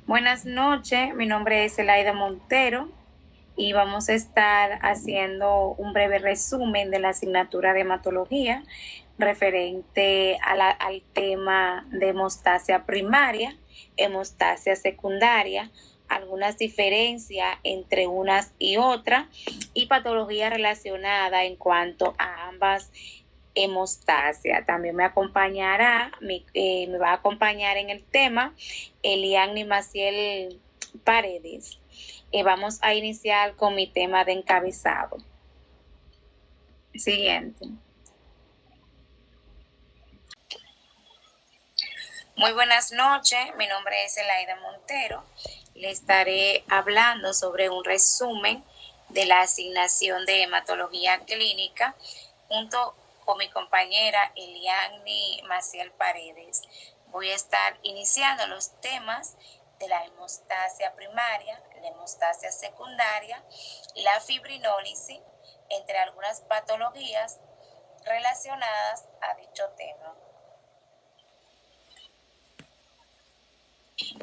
Buenas noches, mi nombre es Elaida Montero y vamos a estar haciendo un breve resumen de la asignatura de hematología referente al tema de hemostasia primaria, hemostasia secundaria, algunas diferencias entre unas y otras y patología relacionada en cuanto a ambas hemostasia. También me va a acompañar en el tema Eliani Maciel Paredes. Vamos a iniciar con mi tema de encabezado. Siguiente. Muy buenas noches, mi nombre es Elaida Montero. Le estaré hablando sobre un resumen de la asignación de hematología clínica junto con mi compañera Eliani Maciel Paredes. Voy a estar iniciando los temas de la hemostasia primaria, la hemostasia secundaria, la fibrinólisis, entre algunas patologías relacionadas a dicho tema.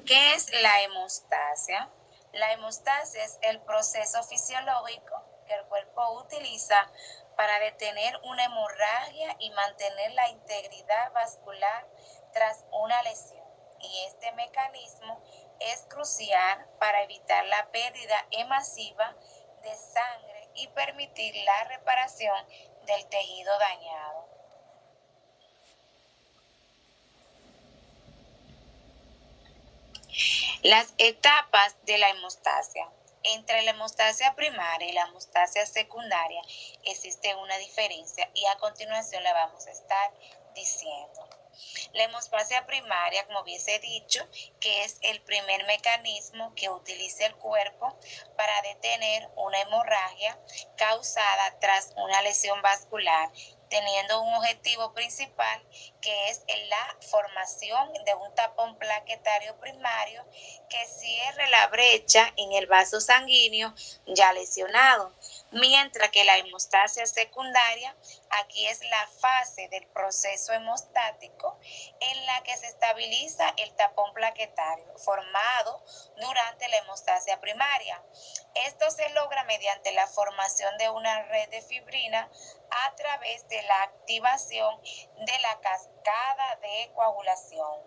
¿Qué es la hemostasia? La hemostasia es el proceso fisiológico que el cuerpo utiliza para detener una hemorragia y mantener la integridad vascular tras una lesión. Y este mecanismo es crucial para evitar la pérdida masiva de sangre y permitir la reparación del tejido dañado. Las etapas de la hemostasia. Entre la hemostasia primaria y la hemostasia secundaria existe una diferencia y a continuación la vamos a estar diciendo. La hemostasia primaria, como hubiese dicho, que es el primer mecanismo que utiliza el cuerpo para detener una hemorragia causada tras una lesión vascular, teniendo un objetivo principal que es la formación de un tapón plaquetario primario que cierre la brecha en el vaso sanguíneo ya lesionado, mientras que la hemostasia secundaria aquí es la fase del proceso hemostático en la que se estabiliza el tapón plaquetario formado durante la hemostasia primaria. Esto se logra mediante la formación de una red de fibrina a través de la activación de la cascada de coagulación.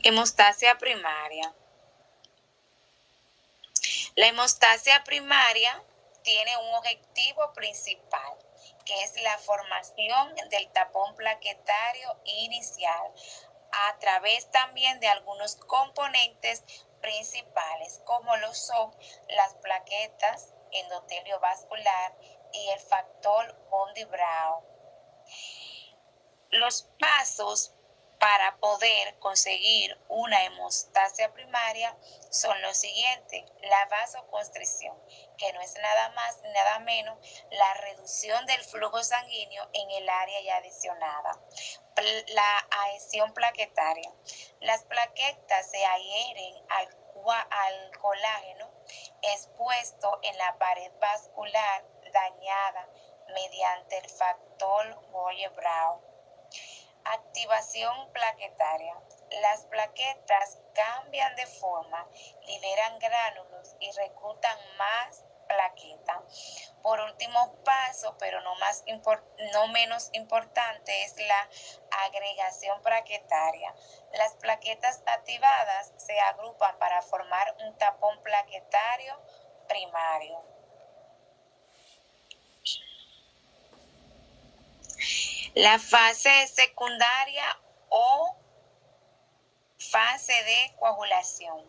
Hemostasia primaria. La hemostasia primaria tiene un objetivo principal, que es la formación del tapón plaquetario inicial, a través también de algunos componentes principales, como lo son las plaquetas, endotelio vascular y el factor von Willebrand. Los pasos para poder conseguir una hemostasia primaria son los siguientes: la vasoconstricción, que no es nada más ni nada menos la reducción del flujo sanguíneo en el área ya lesionada. La adhesión plaquetaria. Las plaquetas se adhieren al colágeno expuesto en la pared vascular dañada mediante el factor von Willebrand. Activación plaquetaria. Las plaquetas cambian de forma, liberan gránulos y reclutan más plaqueta. Por último paso, pero no menos importante, es la agregación plaquetaria. Las plaquetas activadas se agrupan para formar un tapón plaquetario primario. La fase secundaria o fase de coagulación.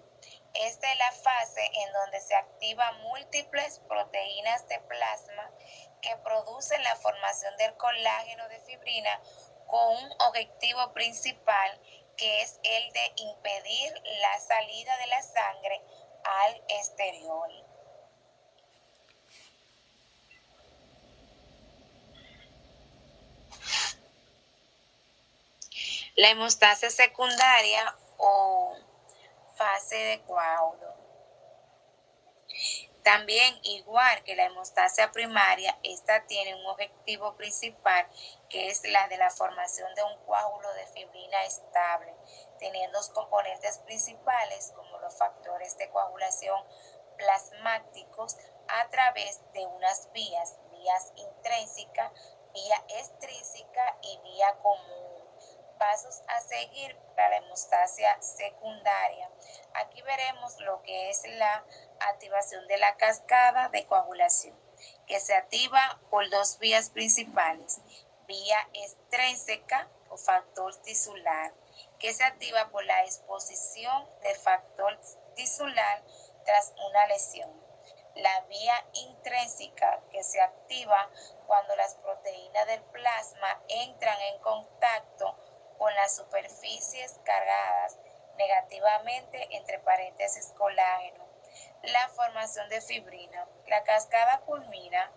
Esta es la fase en donde se activan múltiples proteínas de plasma que producen la formación del colágeno de fibrina con un objetivo principal, que es el de impedir la salida de la sangre al exterior. La hemostasia secundaria o fase de coágulo. También, igual que la hemostasia primaria, esta tiene un objetivo principal que es la de la formación de un coágulo de fibrina estable, teniendo dos componentes principales como los factores de coagulación plasmáticos a través de unas vías intrínsecas, vía extrínseca y vía común. Pasos a seguir para la hemostasia secundaria. Aquí veremos lo que es la activación de la cascada de coagulación, que se activa por dos vías principales. Vía extrínseca o factor tisular, que se activa por la exposición del factor tisular tras una lesión. La vía intrínseca, que se activa cuando las proteínas del plasma entran en contacto con las superficies cargadas negativamente, entre paréntesis colágeno. La formación de fibrina. La cascada culmina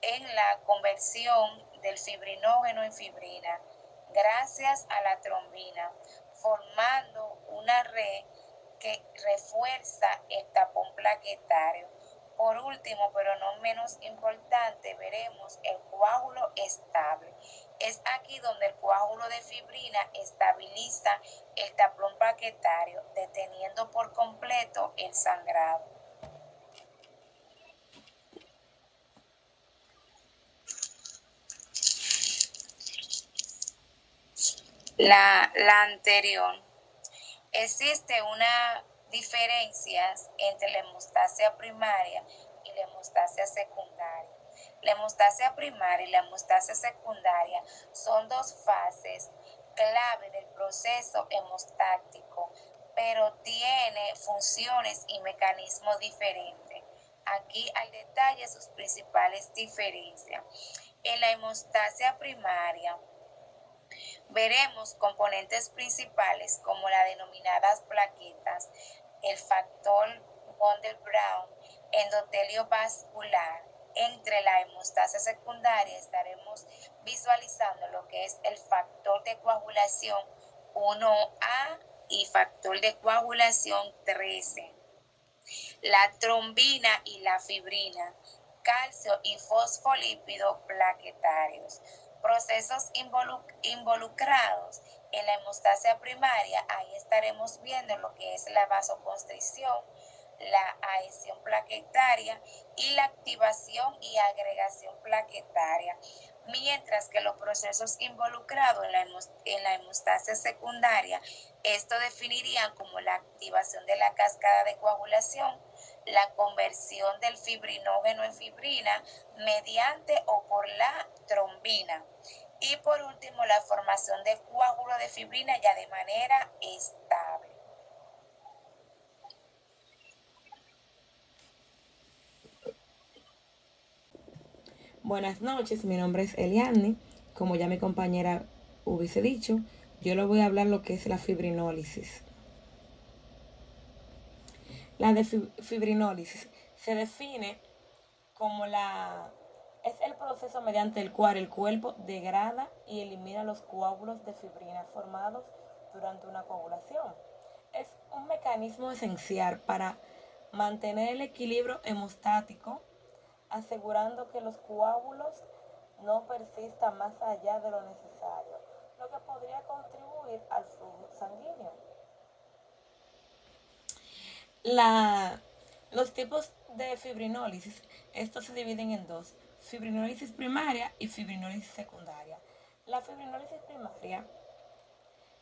en la conversión del fibrinógeno en fibrina gracias a la trombina, formando una red que refuerza el tapón plaquetario. Por último, pero no menos importante, veremos el coágulo estable. Es aquí donde el coágulo de fibrina estabiliza el tapón plaquetario, deteniendo por completo el sangrado. La anterior. Existe una diferencia entre la hemostasia primaria y la hemostasia secundaria. La hemostasia primaria y la hemostasia secundaria son dos fases clave del proceso hemostático, pero tiene funciones y mecanismos diferentes. Aquí al detalle sus principales diferencias. En la hemostasia primaria, veremos componentes principales como las denominadas plaquetas, el factor Wonder-Brown, endotelio vascular. Entre la hemostasia secundaria estaremos visualizando lo que es el factor de coagulación 1A y factor de coagulación 13. La trombina y la fibrina, calcio y fosfolípidos plaquetarios. Procesos involucrados en la hemostasia primaria, ahí estaremos viendo lo que es la vasoconstricción, la adhesión plaquetaria y la activación y agregación plaquetaria, mientras que los procesos involucrados en la hemostasia secundaria, esto definirían como la activación de la cascada de coagulación, la conversión del fibrinógeno en fibrina mediante o por la trombina, y por último la formación de coágulo de fibrina ya de manera estable. Buenas noches, mi nombre es Eliane. Como ya mi compañera hubiese dicho, yo le voy a hablar lo que es la fibrinólisis. La de fibrinólisis se define como es el proceso mediante el cual el cuerpo degrada y elimina los coágulos de fibrina formados durante una coagulación. Es un mecanismo esencial para mantener el equilibrio hemostático, asegurando que los coágulos no persistan más allá de lo necesario, lo que podría contribuir al flujo sanguíneo. La, los tipos de fibrinólisis, estos se dividen en dos: fibrinólisis primaria y fibrinólisis secundaria. La fibrinólisis primaria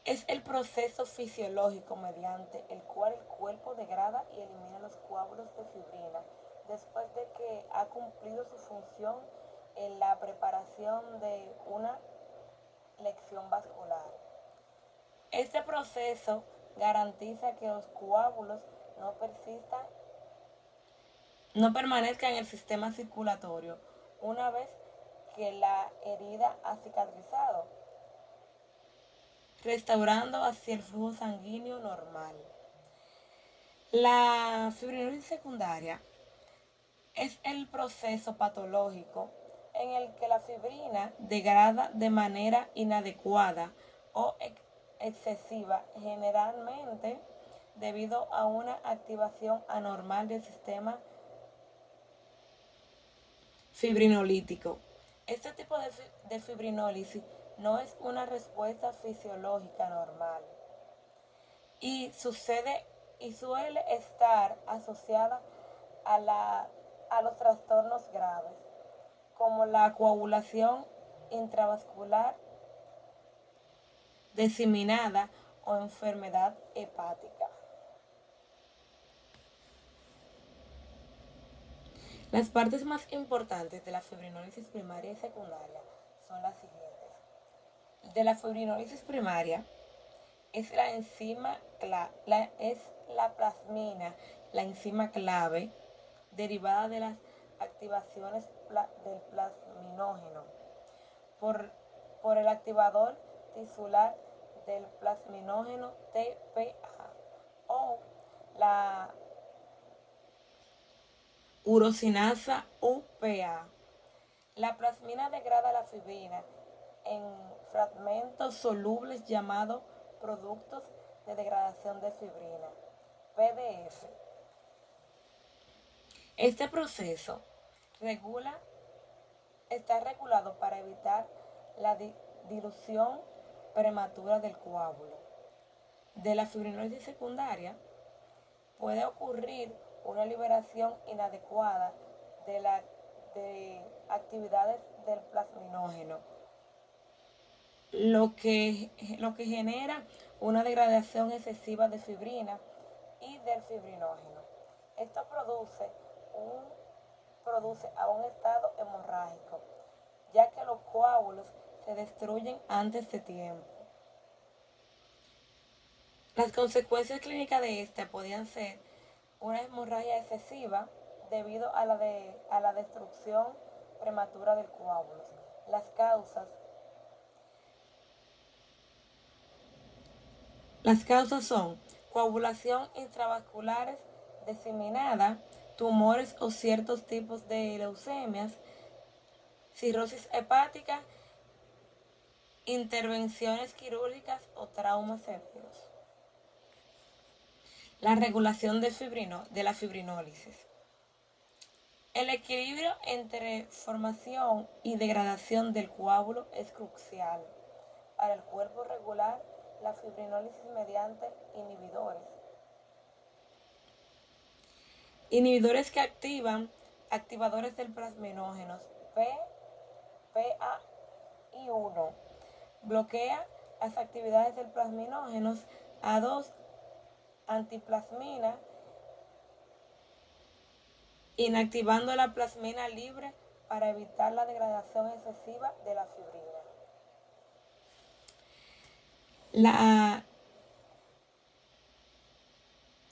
es el proceso fisiológico mediante el cual el cuerpo degrada y elimina los coágulos de fibrina después de que ha cumplido su función en la preparación de una lección vascular. Este proceso garantiza que los coágulos no persistan, no permanezcan en el sistema circulatorio una vez que la herida ha cicatrizado, restaurando así el flujo sanguíneo normal. La fibrinólisis secundaria es el proceso patológico en el que la fibrina degrada de manera inadecuada o excesiva, generalmente debido a una activación anormal del sistema Fibrinolítico. Este tipo de fibrinólisis no es una respuesta fisiológica normal y sucede y suele estar asociada a, a los trastornos graves, como la coagulación intravascular diseminada o enfermedad hepática. Las partes más importantes de la fibrinólisis primaria y secundaria son las siguientes. De la fibrinólisis primaria es la enzima es la plasmina, la enzima clave derivada de las activaciones del plasminógeno por el activador tisular del plasminógeno TPA o la urosinasa UPA. La plasmina degrada la fibrina en fragmentos solubles llamados productos de degradación de fibrina, PDF. Este proceso está regulado para evitar la dilución prematura del coágulo. De la fibrinólisis secundaria puede ocurrir una liberación inadecuada de actividades del plasminógeno, lo que genera una degradación excesiva de fibrina y del fibrinógeno. Esto produce a un estado hemorrágico, ya que los coágulos se destruyen antes de tiempo. Las consecuencias clínicas de esta podían ser una hemorragia excesiva debido a la destrucción prematura del coágulo. Las causas son coagulación intravasculares diseminada, tumores o ciertos tipos de leucemias, cirrosis hepática, intervenciones quirúrgicas o traumas severos. La regulación de la fibrinólisis. El equilibrio entre formación y degradación del coágulo es crucial para el cuerpo regular la fibrinólisis mediante inhibidores que activadores del plasminógeno PAI1, bloquea las actividades del plasminógeno A2 antiplasmina, inactivando la plasmina libre para evitar la degradación excesiva de la fibrina.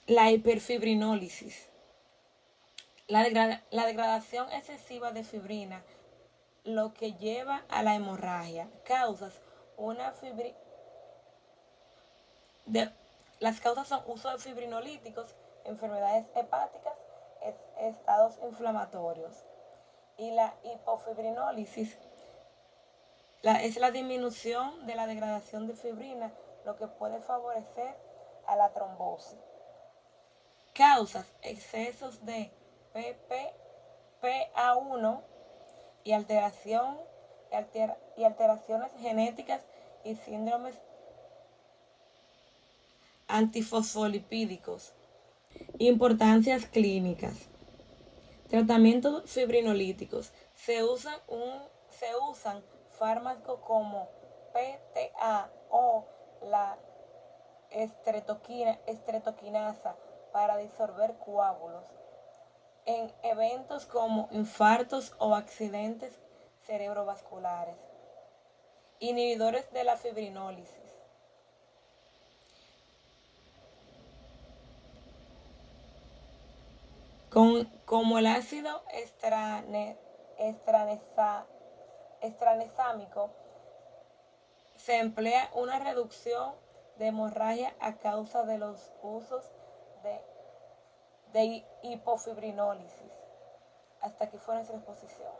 La hiperfibrinólisis. La degradación excesiva de fibrina, lo que lleva a la hemorragia. Las causas son uso de fibrinolíticos, enfermedades hepáticas, estados inflamatorios. Y la hipofibrinólisis es la disminución de la degradación de fibrina, lo que puede favorecer a la trombosis. Causas: excesos de PPA1 y alteraciones genéticas y síndromes antifosfolipídicos. Importancias clínicas. Tratamientos fibrinolíticos. Se usan fármacos como PTA o la estreptoquinasa para disolver coágulos en eventos como infartos o accidentes cerebrovasculares. Inhibidores de la fibrinólisis. Como el ácido estranesámico, se emplea una reducción de hemorragia a causa de los usos de hipofibrinólisis. Hasta aquí fue nuestra exposición.